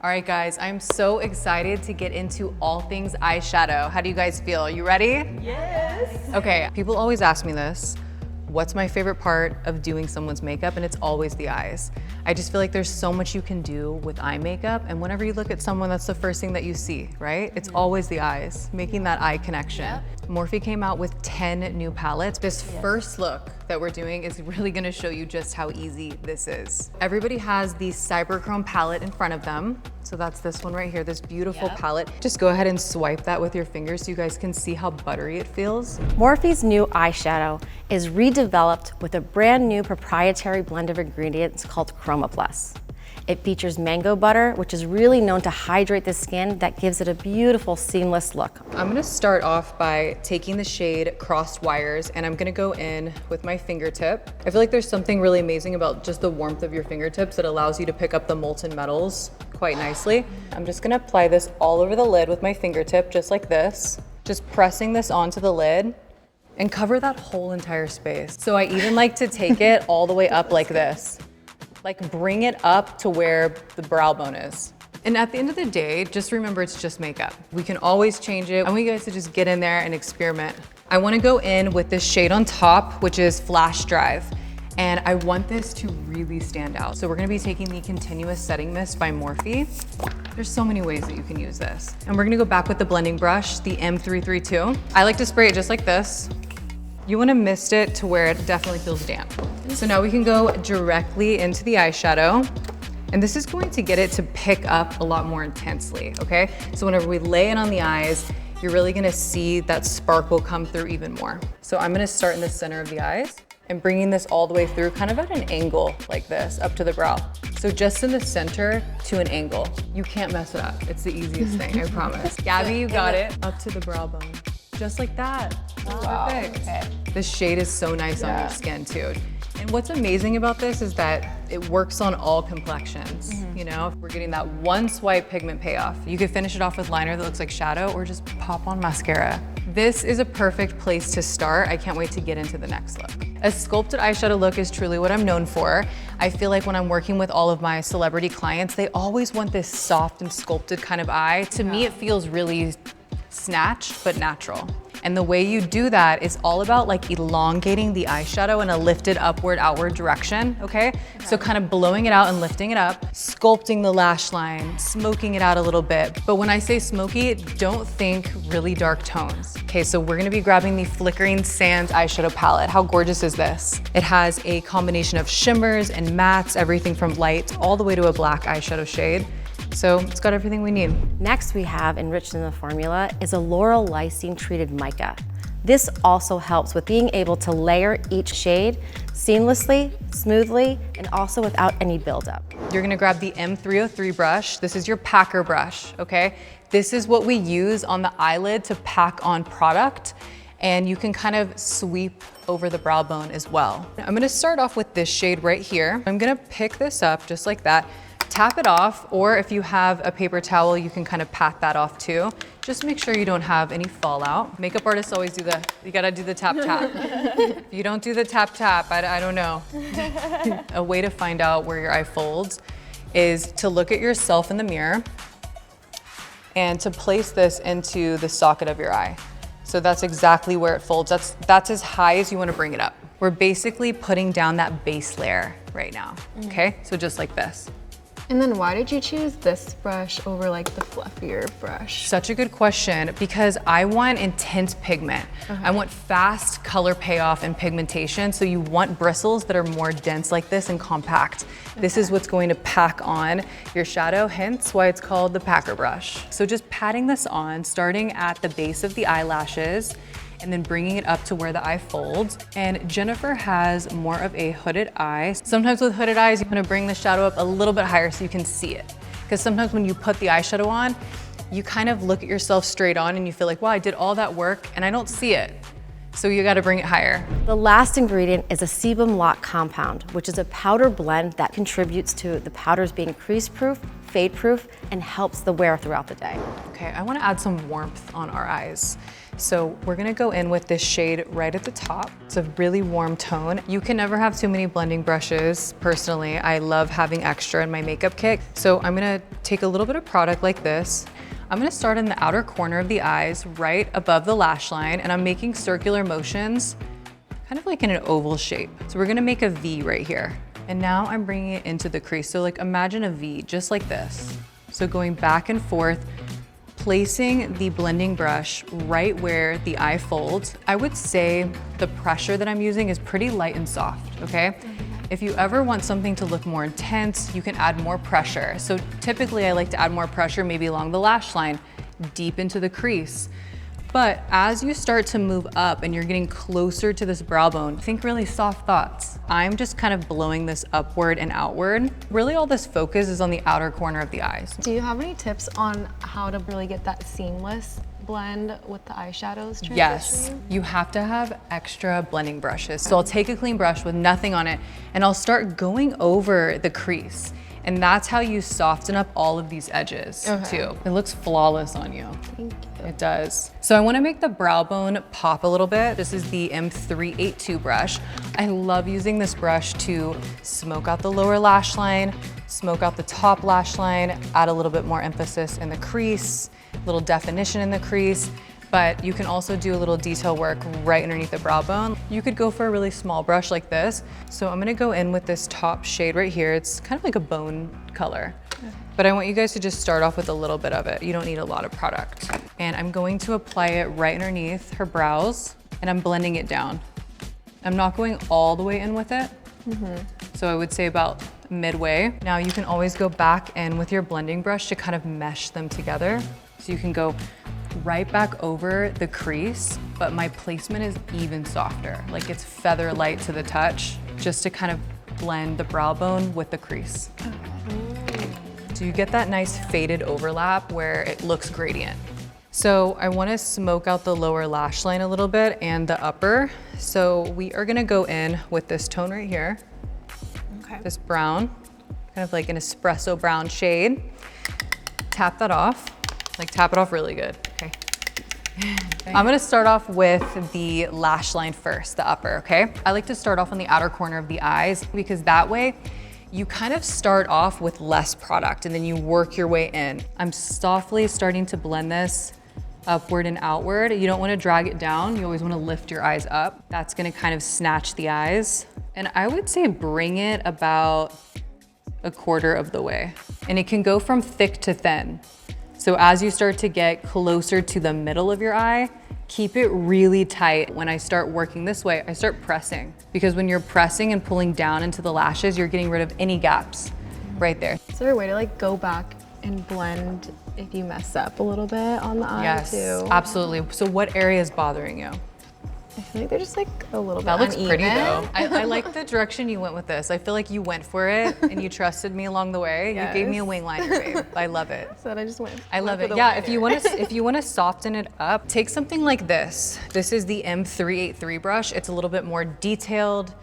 All right, guys, I'm so excited to get into all things eyeshadow. How do you guys feel? You ready? Yes. Okay, people always ask me this. What's my favorite part of doing someone's makeup? And it's always the eyes. I just feel like there's so much you can do with eye makeup, and whenever you look at someone, that's the first thing that you see, right? It's always the eyes, making that eye connection. Yep. Morphe came out with 10 new palettes. This first look that we're doing is really gonna show you just how easy this is. Everybody has the Cyberchrome palette in front of them. So that's this one right here, this beautiful palette. Just go ahead and swipe that with your fingers so you guys can see how buttery it feels. Morphe's new eyeshadow is redeveloped with a brand new proprietary blend of ingredients called ChromaPlus. It features mango butter, which is really known to hydrate the skin that gives it a beautiful, seamless look. I'm gonna start off by taking the shade Crossed Wires, and I'm gonna go in with my fingertip. I feel like there's something really amazing about just the warmth of your fingertips that allows you to pick up the molten metals quite nicely. I'm just gonna apply this all over the lid with my fingertip, just like this. Just pressing this onto the lid and cover that whole entire space. So I even like to take it all the way up like this. Like bring it up to where the brow bone is. And at the end of the day, just remember it's just makeup. We can always change it. I want you guys to just get in there and experiment. I wanna go in with this shade on top, which is Flash Drive. And I want this to really stand out. So we're gonna be taking the Continuous Setting Mist by Morphe. There's so many ways that you can use this. And we're gonna go back with the blending brush, the M332. I like to spray it just like this. You wanna mist it to where it definitely feels damp. So now we can go directly into the eyeshadow. And this is going to get it to pick up a lot more intensely, okay? So whenever we lay it on the eyes, you're really gonna see that sparkle come through even more. So I'm gonna start in the center of the eyes and bringing this all the way through kind of at an angle like this, up to the brow. So just in the center to an angle. You can't mess it up. It's the easiest thing, I promise. Gabby, you got it. Up to the brow bone. Just like that. Wow. Perfect. Okay. This shade is so nice on your skin too. And what's amazing about this is that it works on all complexions. You know, we're getting that one swipe pigment payoff. You could finish it off with liner that looks like shadow or just pop on mascara. This is a perfect place to start. I can't wait to get into the next look. A sculpted eyeshadow look is truly what I'm known for. I feel like when I'm working with all of my celebrity clients, they always want this soft and sculpted kind of eye. To me, it feels really snatched, but natural. And the way you do that is all about like elongating the eyeshadow in a lifted upward, outward direction, okay? So kind of blowing it out and lifting it up, sculpting the lash line, smoking it out a little bit. But when I say smoky, don't think really dark tones. Okay, so we're gonna be grabbing the Flickering Sands eyeshadow palette. How gorgeous is this? It has a combination of shimmers and mattes, everything from light all the way to a black eyeshadow shade. So it's got everything we need. Next we have, enriched in the formula, is a laurel lysine treated mica. This also helps with being able to layer each shade seamlessly, smoothly, and also without any buildup. You're gonna grab the M303 brush. This is your packer brush, okay? This is what we use on the eyelid to pack on product, and you can kind of sweep over the brow bone as well. I'm gonna start off with this shade right here. I'm gonna pick this up just like that. Tap it off, or if you have a paper towel, you can kind of pat that off too. Just make sure you don't have any fallout. Makeup artists always do you gotta do the tap tap. If you don't do the tap tap, I don't know. A way to find out where your eye folds is to look at yourself in the mirror and to place this into the socket of your eye. So that's exactly where it folds. That's as high as you wanna bring it up. We're basically putting down that base layer right now, okay? So just like this. And then why did you choose this brush over like the fluffier brush? Such a good question, because I want intense pigment. I want fast color payoff and pigmentation, so you want bristles that are more dense like this and compact. This is what's going to pack on your shadow, hence why it's called the packer brush. So just patting this on, starting at the base of the eyelashes, and then bringing it up to where the eye folds. And Jennifer has more of a hooded eye. Sometimes with hooded eyes, you want to bring the shadow up a little bit higher so you can see it. Because sometimes when you put the eyeshadow on, you kind of look at yourself straight on and you feel like, wow, I did all that work and I don't see it. So you gotta bring it higher. The last ingredient is a sebum lock compound, which is a powder blend that contributes to the powders being crease-proof, fade proof, and helps the wear throughout the day. Okay, I wanna add some warmth on our eyes. So we're gonna go in with this shade right at the top. It's a really warm tone. You can never have too many blending brushes. Personally, I love having extra in my makeup kit. So I'm gonna take a little bit of product like this. I'm gonna start in the outer corner of the eyes, right above the lash line, and I'm making circular motions, kind of like in an oval shape. So we're gonna make a V right here. And now I'm bringing it into the crease. So like imagine a V, just like this. So going back and forth, placing the blending brush right where the eye folds. I would say the pressure that I'm using is pretty light and soft, okay? If you ever want something to look more intense, you can add more pressure. So typically I like to add more pressure maybe along the lash line, deep into the crease. But as you start to move up and you're getting closer to this brow bone, think really soft thoughts. I'm just kind of blowing this upward and outward. Really all this focus is on the outer corner of the eyes. Do you have any tips on how to really get that seamless blend with the eyeshadows transitioning? Yes, you have to have extra blending brushes. So I'll take a clean brush with nothing on it and I'll start going over the crease. And that's how you soften up all of these edges too. It looks flawless on you. Thank you. It does. So I wanna make the brow bone pop a little bit. This is the M382 brush. I love using this brush to smoke out the lower lash line, smoke out the top lash line, add a little bit more emphasis in the crease, a little definition in the crease. But you can also do a little detail work right underneath the brow bone. You could go for a really small brush like this. So I'm gonna go in with this top shade right here. It's kind of like a bone color. But I want you guys to just start off with a little bit of it. You don't need a lot of product. And I'm going to apply it right underneath her brows and I'm blending it down. I'm not going all the way in with it. So I would say about midway. Now you can always go back in with your blending brush to kind of mesh them together. So you can go right back over the crease, but my placement is even softer. Like it's feather light to the touch, just to kind of blend the brow bone with the crease. So you get that nice faded overlap where it looks gradient. So I wanna smoke out the lower lash line a little bit and the upper. So we are gonna go in with this tone right here. This brown, kind of like an espresso brown shade. Tap that off. Like tap it off really good, okay? I'm gonna start off with the lash line first, the upper, okay? I like to start off on the outer corner of the eyes because that way you kind of start off with less product and then you work your way in. I'm softly starting to blend this upward and outward. You don't wanna drag it down. You always wanna lift your eyes up. That's gonna kind of snatch the eyes. And I would say bring it about a quarter of the way. And it can go from thick to thin. So as you start to get closer to the middle of your eye, keep it really tight. When I start working this way, I start pressing. Because when you're pressing and pulling down into the lashes, you're getting rid of any gaps right there. Is there a way to like go back and blend if you mess up a little bit on the eye too? Yes, absolutely. So what area is bothering you? I feel like they're just like a little That bit looks pretty though. I like the direction you went with this. I feel like you went for it and you trusted me along the way. Yes. You gave me a wing liner, babe. I love it. So I just went. I love it. Yeah, if you want to soften it up, take something like this. This is the M383 brush. It's a little bit more detailed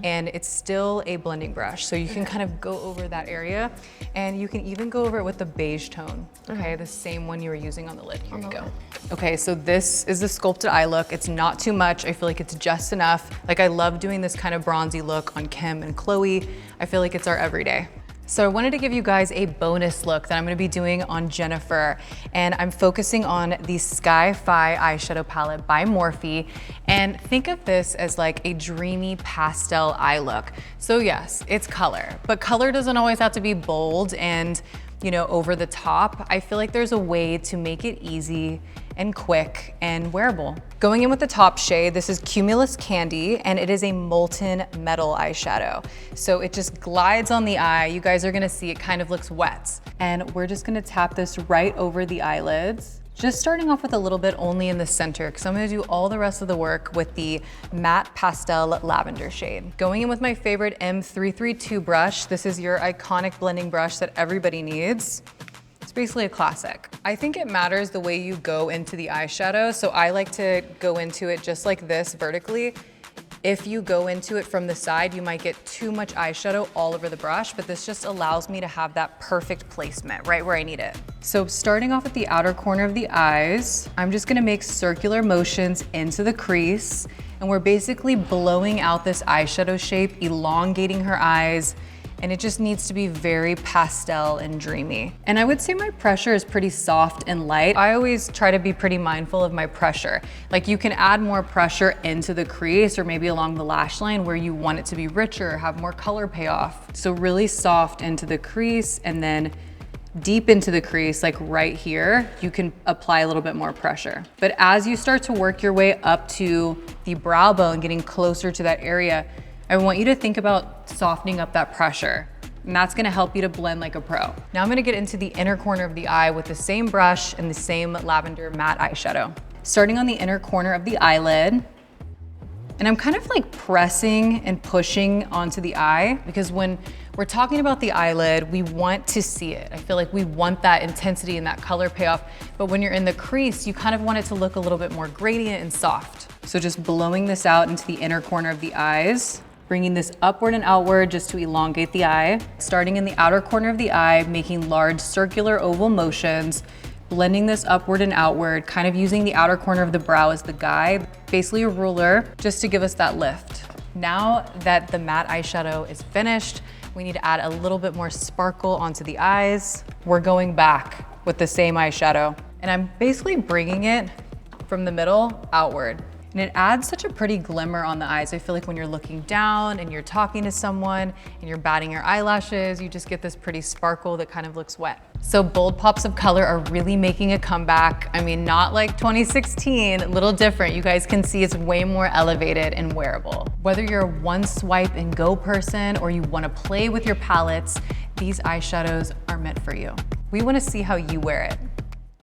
and it's still a blending brush. So you can kind of go over that area and you can even go over it with the beige tone. Okay, the same one you were using on the lid. Here you go. Okay, so this is the sculpted eye look. It's not too much. I feel like it's just enough. Like I love doing this kind of bronzy look on Kim and Chloe. I feel like it's our everyday. So I wanted to give you guys a bonus look that I'm gonna be doing on Jennifer. And I'm focusing on the Sky-Fi eyeshadow palette by Morphe. And think of this as like a dreamy pastel eye look. So yes, it's color, but color doesn't always have to be bold and over the top. I feel like there's a way to make it easy and quick and wearable. Going in with the top shade, this is Cumulus Candy, and it is a molten metal eyeshadow. So it just glides on the eye. You guys are gonna see it kind of looks wet. And we're just gonna tap this right over the eyelids. Just starting off with a little bit only in the center, because I'm gonna do all the rest of the work with the matte pastel lavender shade. Going in with my favorite M332 brush. This is your iconic blending brush that everybody needs. It's basically a classic. I think it matters the way you go into the eyeshadow, so I like to go into it just like this vertically. If you go into it from the side, you might get too much eyeshadow all over the brush, but this just allows me to have that perfect placement right where I need it. So starting off at the outer corner of the eyes, I'm just gonna make circular motions into the crease, and we're basically blowing out this eyeshadow shape, elongating her eyes, and it just needs to be very pastel and dreamy. And I would say my pressure is pretty soft and light. I always try to be pretty mindful of my pressure. Like you can add more pressure into the crease or maybe along the lash line where you want it to be richer, have more color payoff. So really soft into the crease and then deep into the crease, like right here, you can apply a little bit more pressure. But as you start to work your way up to the brow bone, getting closer to that area, I want you to think about softening up that pressure, and that's gonna help you to blend like a pro. Now I'm gonna get into the inner corner of the eye with the same brush and the same lavender matte eyeshadow. Starting on the inner corner of the eyelid, and I'm kind of like pressing and pushing onto the eye because when we're talking about the eyelid, we want to see it. I feel like we want that intensity and that color payoff, but when you're in the crease, you kind of want it to look a little bit more gradient and soft. So just blowing this out into the inner corner of the eyes, bringing this upward and outward just to elongate the eye. Starting in the outer corner of the eye, making large circular oval motions, blending this upward and outward, kind of using the outer corner of the brow as the guide, basically a ruler, just to give us that lift. Now that the matte eyeshadow is finished, we need to add a little bit more sparkle onto the eyes. We're going back with the same eyeshadow, and I'm basically bringing it from the middle outward. And it adds such a pretty glimmer on the eyes. I feel like when you're looking down and you're talking to someone and you're batting your eyelashes, you just get this pretty sparkle that kind of looks wet. So bold pops of color are really making a comeback. I mean, not like 2016, a little different. You guys can see it's way more elevated and wearable. Whether you're a one swipe and go person or you wanna play with your palettes, these eyeshadows are meant for you. We wanna see how you wear it.